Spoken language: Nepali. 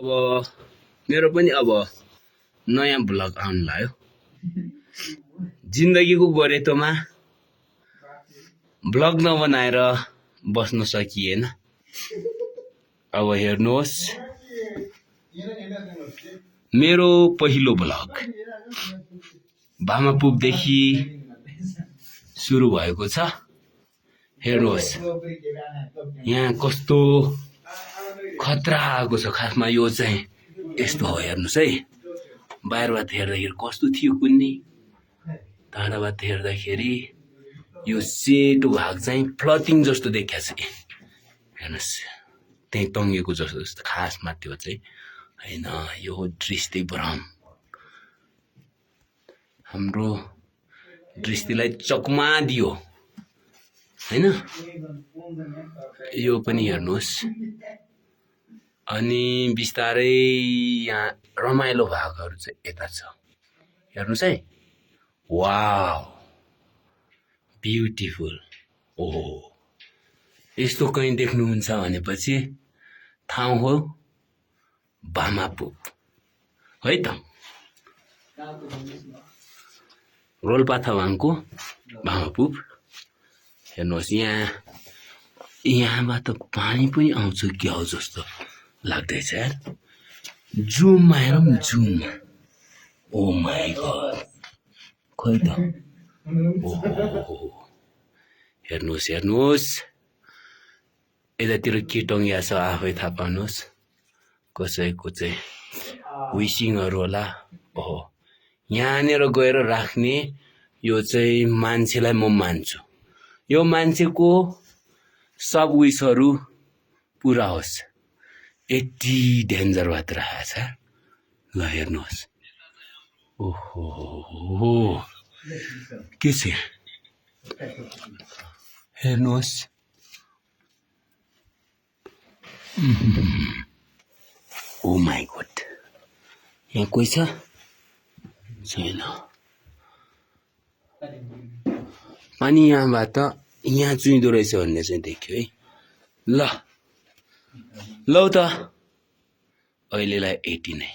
अब मेरो पनि अब नयाँ ब्लग आउन लाग्यो जिन्दगीको गोरेटोमा ब्लग नबनाएर बस्न सकिएन अब हेर्नुहोस् मेरो पहिलो ब्लग भामापुपदेखि सुरु भएको छ हेर्नुहोस् यहाँ कस्तो खतरा आएको छ खासमा यो चाहिँ यस्तो हो हेर्नुस् है बाहिरबाट हेर्दाखेरि कस्तो थियो कुन्नी टाढाबाट हेर्दाखेरि यो सेतो भाग चाहिँ फ्लटिङ जस्तो देखिएको छ हेर्नुस् त्यही टंगेको जस्तो खासमा त्यो चाहिँ हैन यो दृष्टि भ्रम हाम्रो दृष्टिलाई चकमा दियो हैन यो पनि हेर्नुहोस् अनि बिस्तारै यहाँ रमाइलो भागहरु चाहिँ यता छ हेर्नुस् है वाउ ब्युटिफुल ओहो यस्तो कहीं देख्नुहुन्छ भनेपछि ठाउँ हो भामापुप है त रोल्पाथाङको भामापुप हेर्नुहोस् यहाँबाट पानी पनि आउँछ क्या हो जस्तो लाग्दैछ यार जुममा हेरौँ जुम ओ माय गॉड खै त ओहो हेर्नुहोस् यतातिर के टंगिया छ आफै थाहा पाउनुहोस् कसैको चाहिँ विशिङहरु होला ओहो यहाँनेर गएर राख्ने यो चाहिँ मान्छेलाई म मान्छु यो मान्छेको सब विशहरु पूरा होस् यति डेन्जर बात रहेछ ल हेर्नुहोस् ओहो के छ हेर्नुहोस् ओ माय गॉड यहाँ कोही छ छैन पानी यहाँबाट यहाँ चुइदो रहेछ भन्ने चाहिँ देख्यो है ल त अहिलेलाई 80 नै